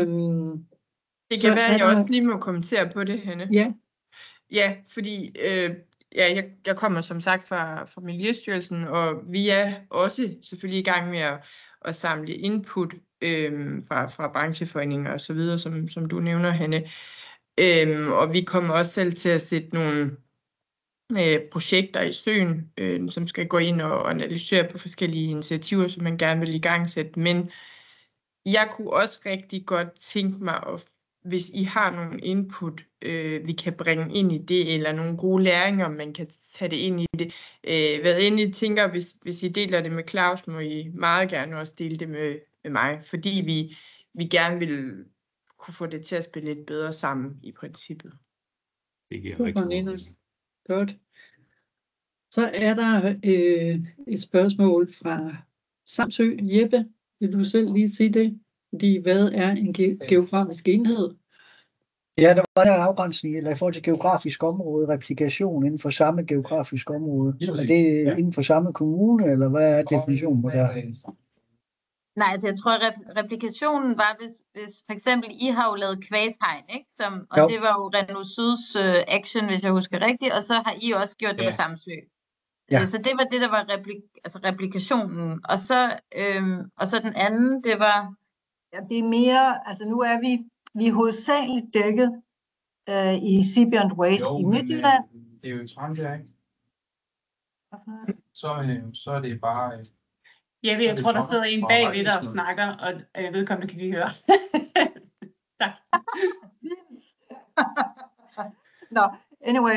Det kan være, at jeg også lige må kommentere på det, Hanne. Ja. Ja, fordi jeg kommer som sagt fra Miljøstyrelsen, og vi er også selvfølgelig i gang med at samle input fra brancheforeninger og så videre, som du nævner, Hanne. Og vi kommer også selv til at sætte nogle projekter i søen, som skal gå ind og analysere på forskellige initiativer, som man gerne vil i gang sætte. Men jeg kunne også rigtig godt tænke mig, hvis I har nogle input, vi kan bringe ind i det, eller nogle gode læringer, man kan tage det ind i det. Hvad end I tænker, hvis I deler det med Claus, må I meget gerne også dele det med mig, fordi vi gerne vil kunne få det til at spille lidt bedre sammen i princippet. Det giver rigtig god mening. Godt. Så er der et spørgsmål fra Samsø. Jeppe, vil du selv lige sige det? Fordi hvad er en geografisk enhed? Ja, der var der afgrænsning eller i forhold til geografisk område, replikation inden for samme geografisk område. Er det inden for samme kommune, eller hvad er definitionen på det? Nej, altså jeg tror, at replikationen var, hvis for eksempel I har jo lavet kvæshegn, ikke? Og det var jo Renault Syds action, hvis jeg husker rigtigt, og så har I også gjort det på Samsø. Ja. Så det var det, der var replikationen. Og så den anden, det var... Ja, det er mere, altså nu er vi hovedsageligt dækket i Seabjørn Waste i Midtjylland. Det er jo Tranbjerg, ikke? Så er det bare... Jeg tror, der sidder en bagved dig og snakker, og vedkommende kan vi høre. Tak. Nå, anyway,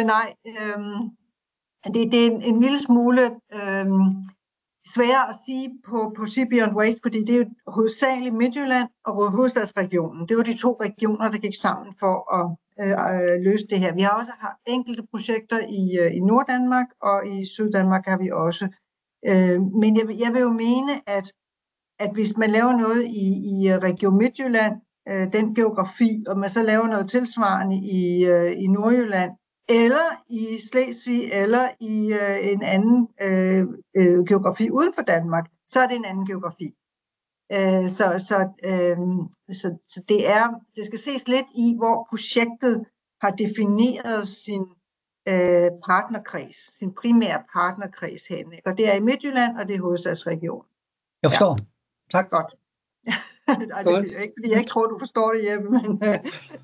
nej. Det er en lille smule sværere at sige på Seabjørn Waste, fordi det er jo hovedsageligt Midtjylland og hovedstadsregionen. Det var de to regioner, der gik sammen for at løse det her. Vi har også enkelte projekter i Norddanmark, og i Syddanmark har vi også. Men jeg vil jo mene, at hvis man laver noget i Region Midtjylland, den geografi, og man så laver noget tilsvarende i Nordjylland, eller i Slesvig, eller i en anden geografi uden for Danmark, så er det en anden geografi. Så det skal ses lidt i, hvor projektet har defineret sin partnerkreds, sin primære partnerkreds henne. Og det er i Midtjylland, og det er hovedstadsregionen. Jeg forstår. Ja. Tak. Godt. Ej, det er ikke, fordi jeg ikke tror, du forstår det, Jeppe,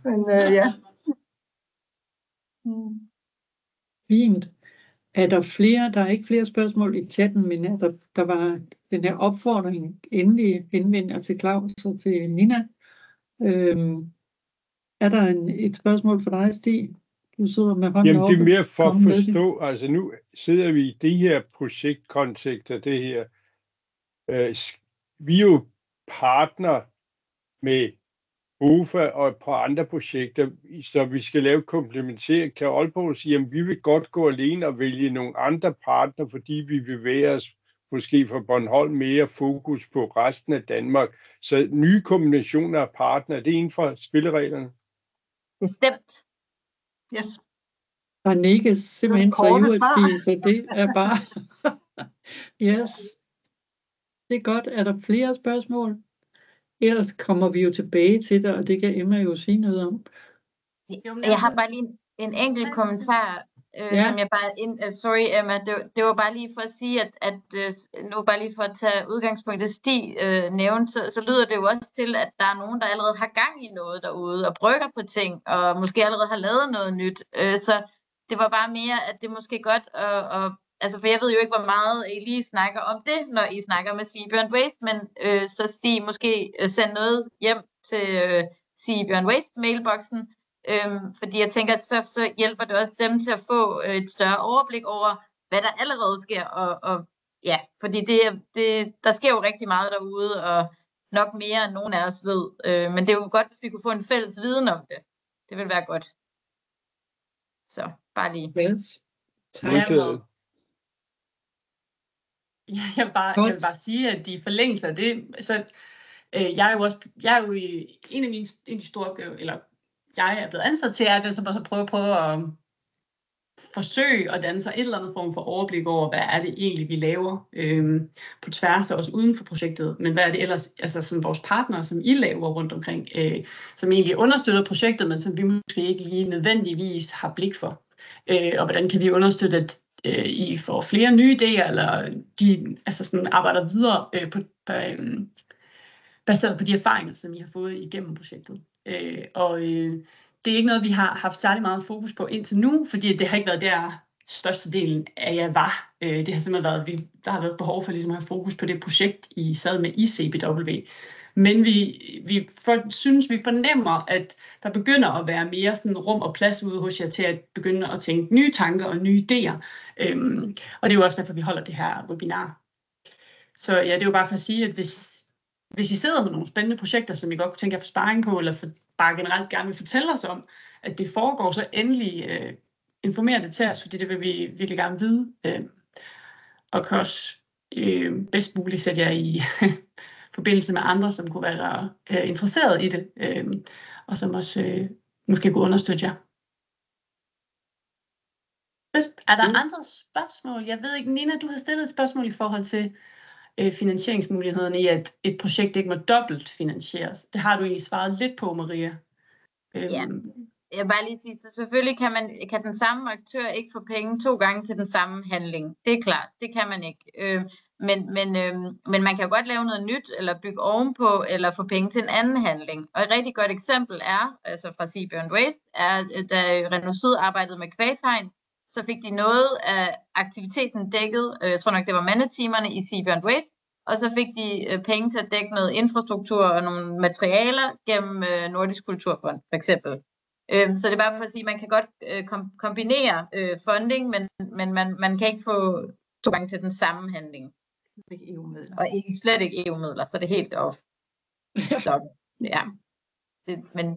men ja. Fint. Er der flere? Der er ikke flere spørgsmål i chatten, men der var den her opfordring endelig henvender til Claus og til Nina. Er der et spørgsmål for dig, Stig? Du sidder med hånden Jamen, det er mere for at forstå, altså nu sidder vi i de her projektkontekster, det her. Vi er jo partner med BOFA og på andre projekter, så vi skal lave komplementering. Kan Aalborg sige, at vi vil godt gå alene og vælge nogle andre partner, fordi vi bevæger os måske fra Bornholm mere fokus på resten af Danmark. Så nye kombinationer af partnere, det er inden for spillereglerne. Bestemt. Yes. Og Nikke simpelthen så UFD, så det er bare... Yes. Det er godt. Er der flere spørgsmål? Ellers kommer vi jo tilbage til det, og det kan Emma jo sige noget om. Jeg har bare lige en enkelt kommentar, som jeg bare... sorry Emma, det var bare lige for at sige, at nu bare lige for at tage udgangspunkt i Stig nævnt, så lyder det jo også til, at der er nogen, der allerede har gang i noget derude, og brygger på ting, og måske allerede har lavet noget nyt. Så det var bare mere, at det måske godt altså, for jeg ved jo ikke, hvor meget I lige snakker om det, når I snakker med Seabjørn Waste, men så Stig måske send noget hjem til Seabjørn Waste mailboksen, fordi jeg tænker, at så hjælper det også dem til at få et større overblik over, hvad der allerede sker, og ja, fordi der sker jo rigtig meget derude, og nok mere end nogen af os ved, men det er jo godt, hvis vi kunne få en fælles viden om det. Det vil være godt. Så, bare lige. Yes. Tak. Jeg vil bare sige, at de forlængelser det, så jeg er jo i en af de store opgaver, eller jeg er blevet ansat til, at jeg så bare prøve at forsøge at danne sig et eller andet form for overblik over, hvad er det egentlig, vi laver på tværs af os uden for projektet, men hvad er det ellers, altså sådan vores partnere, som I laver rundt omkring, som egentlig understøtter projektet, men som vi måske ikke lige nødvendigvis har blik for. Og hvordan kan vi understøtte, at I får flere nye idéer, eller de altså sådan arbejder videre baseret på de erfaringer, som I har fået igennem projektet. Det er ikke noget, vi har haft særlig meget fokus på indtil nu, fordi det har ikke været der størstedelen af jer var. Det har simpelthen været, der har været behov for ligesom at have fokus på det projekt, I sad med i CBW. Men vi fornemmer, at der begynder at være mere sådan rum og plads ude hos jer til at begynde at tænke nye tanker og nye idéer. Og det er jo også derfor, vi holder det her webinar. Så ja, det er jo bare for at sige, at hvis I sidder med nogle spændende projekter, som I godt kunne tænke jer at få sparring på, eller bare generelt gerne vil fortælle os om, at det foregår, så endelig informer det til os, fordi det vil vi virkelig gerne vide. Og kan også bedst muligt sætte jer i forbindelse med andre, som kunne være interesseret i det, og som også måske kunne understøtte jer. Er der andre spørgsmål? Jeg ved ikke, Nina, du har stillet et spørgsmål i forhold til finansieringsmulighederne i, at et projekt ikke må dobbelt finansieres. Det har du egentlig svaret lidt på, Maria. Ja, jeg vil bare lige sige, så selvfølgelig kan den samme aktør ikke få penge 2 gange til den samme handling. Det er klart, det kan man ikke. Men man kan jo godt lave noget nyt, eller bygge ovenpå, eller få penge til en anden handling. Og et rigtig godt eksempel er, altså fra Sea Waste, er, da Renosyd arbejdede med kvæghegn, så fik de noget af aktiviteten dækket, jeg tror nok det var mandetimerne i Sea Waste, og så fik de penge til at dække noget infrastruktur og nogle materialer gennem Nordisk Kulturfond, for eksempel. Så det er bare for at sige, at man kan godt kombinere funding, men man kan ikke få 2 gange til den samme handling. Ikke EU-midler. Og slet ikke EU-midler, så det er helt off. Så ja. Men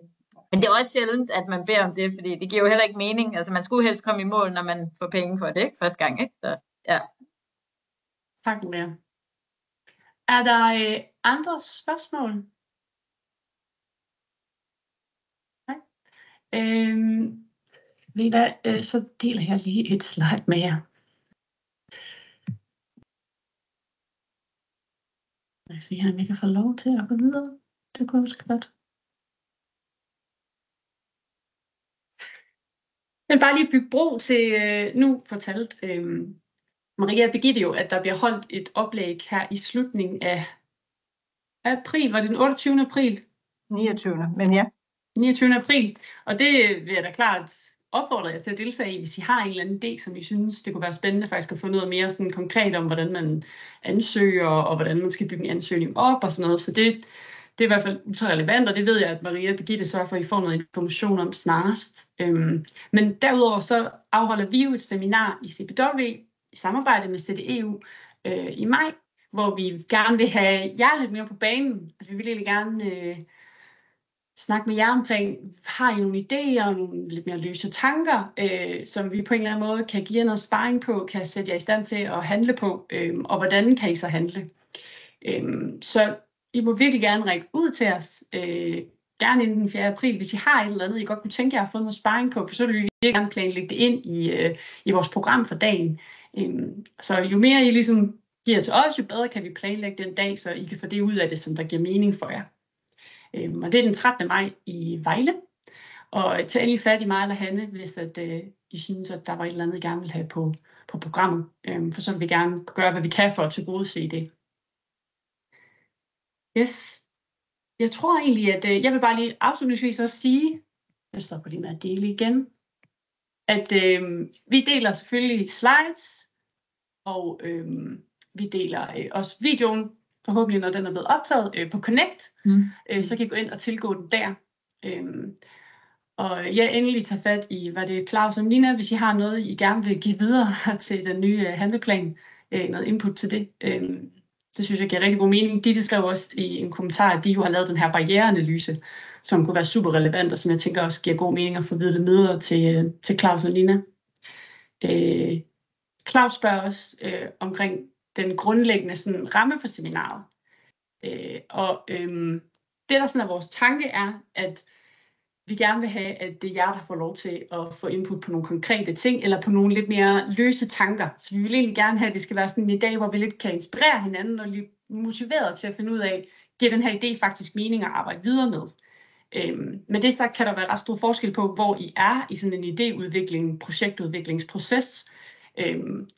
det er også sjældent, at man beder om det, fordi det giver jo heller ikke mening. Altså man skulle helst komme i mål, når man får penge for det, ikke? Første gang, ikke? Så ja. Tak, Maria. Er der andre spørgsmål? Nej. Ved I hvad, så deler jeg lige et slide med jer. Jeg kan se her, om jeg kan få lov til at gå videre. Det kunne også godt. Jeg vil bare lige bygge bro til, nu fortalte Maria og Birgitte jo, at der bliver holdt et oplæg her i slutningen af april. Var det den 28. april? 29. Men ja. 29. april. Og det vil jeg da klart opfordre jer til at deltage i, hvis I har en eller anden idé, som I synes, det kunne være spændende faktisk at få noget mere sådan konkret om, hvordan man ansøger, og hvordan man skal bygge en ansøgning op og sådan noget. Så det er i hvert fald ultra relevant, og det ved jeg, at Maria og Birgitte sørger for, at I får noget information om snarest. Men derudover så afholder vi jo et seminar i CBW i samarbejde med CDEU i maj, hvor vi gerne vil have jer lidt mere på banen. Altså vi vil egentlig gerne snakke med jer omkring, har I nogle idéer og nogle lidt mere løse tanker, som vi på en eller anden måde kan give jer noget sparring på, kan sætte jer i stand til at handle på, og hvordan kan I så handle? Så I må virkelig gerne række ud til os, gerne inden den 4. april, hvis I har et eller andet, I godt kunne tænke jer at få noget sparring på, for så vil vi virkelig gerne planlægge det ind i vores program for dagen. Så jo mere I ligesom giver til os, jo bedre kan vi planlægge den dag, så I kan få det ud af det, som der giver mening for jer. Og det er den 13. maj i Vejle. Og tag lige fat i mig eller Hanne, hvis I synes, at der var et eller andet, I gerne vil have på programmet. For så vil vi gerne gøre, hvad vi kan for at tilgodese det. Yes. Jeg tror egentlig, at jeg vil bare lige afslutningsvis også sige, jeg står på lige med at dele igen, at vi deler selvfølgelig slides, og vi deler også videoen, forhåbentlig når den er blevet optaget på Connect, så kan I gå ind og tilgå den der. Og jeg endelig tager fat i, var det Claus og Nina, hvis I har noget, I gerne vil give videre til den nye handleplan, noget input til det. Det synes jeg giver rigtig god mening. De skrev også i en kommentar, at de jo har lavet den her barriereanalyse, som kunne være super relevant, og som jeg tænker også giver god mening at formidle med til Claus og Nina. Claus spørger også omkring den grundlæggende sådan, ramme for seminaret. Det, der sådan er vores tanke, er, at vi gerne vil have, at det er jer, der får lov til at få input på nogle konkrete ting, eller på nogle lidt mere løse tanker. Så vi vil egentlig gerne have, at det skal være sådan en dag, hvor vi lidt kan inspirere hinanden, og blive motiveret til at finde ud af, giver den her idé faktisk mening at arbejde videre med. Men det sagt kan der være ret stor forskel på, hvor I er i sådan en idéudvikling, projektudviklingsproces.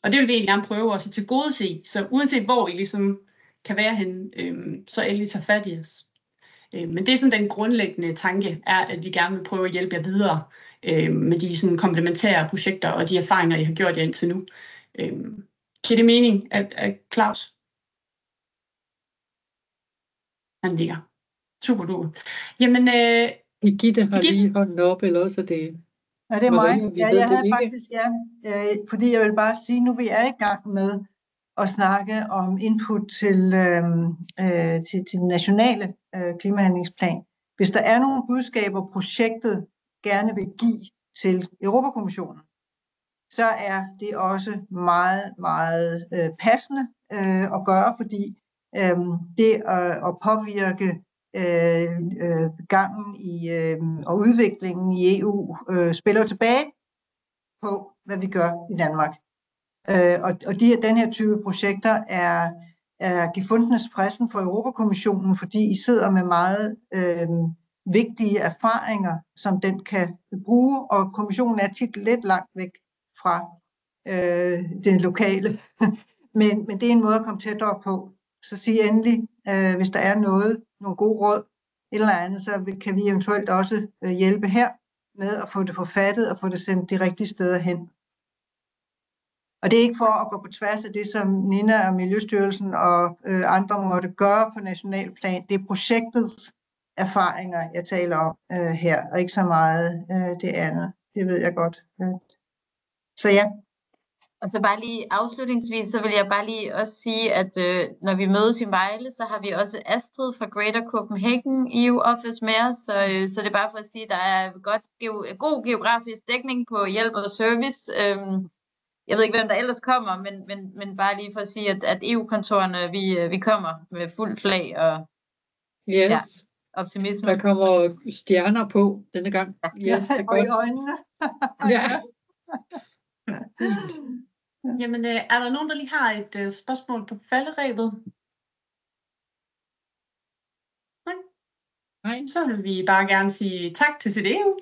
Og det vil vi egentlig gerne prøve også at tilgodese. Så uanset hvor I ligesom kan være henne, så endelig tage fat i os. Men det er sådan den grundlæggende tanke, er, at vi gerne vil prøve at hjælpe jer videre med de sådan komplementære projekter og de erfaringer, I har gjort jer indtil nu. Giver det mening, at Claus? Han ligger. Super duper. Jamen, Birgitte har lige hånden op, eller også er det... Ja, det er mig. Maria, Ja, jeg havde faktisk, fordi jeg vil bare sige, nu vi er i gang med at snakke om input til den nationale klimahandlingsplan. Hvis der er nogle budskaber, projektet gerne vil give til Europakommissionen, så er det også meget, meget passende at gøre, fordi det at påvirke gangen og udviklingen i EU spiller tilbage på, hvad vi gør i Danmark. Og den her type projekter er gefundenes fressen for Europakommissionen, fordi I sidder med meget vigtige erfaringer, som den kan bruge, og kommissionen er tit lidt langt væk fra det lokale. men det er en måde at komme tættere på. Så sig endelig, hvis der er nogle gode råd, eller andet, så kan vi eventuelt også hjælpe her med at få det forfattet og få det sendt de rigtige steder hen. Og det er ikke for at gå på tværs af det, som Nina og Miljøstyrelsen og andre måtte gøre på national plan. Det er projektets erfaringer, jeg taler om her, og ikke så meget det andet. Det ved jeg godt. Så ja. Og så bare lige afslutningsvis, så vil jeg bare lige også sige, at når vi mødes i Vejle, så har vi også Astrid fra Greater Copenhagen EU Office med os. Så det er bare for at sige, at der er god geografisk dækning på hjælp og service. Jeg ved ikke, hvem der ellers kommer, men bare lige for at sige, at EU-kontorerne, vi kommer med fuld flag og optimisme. Der kommer stjerner på denne gang. Ja, det er godt. Og i øjnene. Ja. Jamen, er der nogen, der lige har et spørgsmål på falderebet? Nej. Så vil vi bare gerne sige tak til CDEU,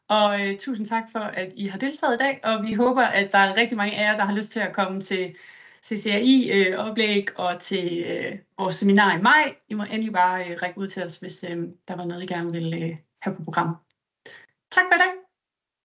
og tusind tak for, at I har deltaget i dag, og vi håber, at der er rigtig mange af jer, der har lyst til at komme til CCRI-oplæg og til vores seminar i maj. I må endelig bare række ud til os, hvis der var noget, I gerne vil have på programmet. Tak for i dag.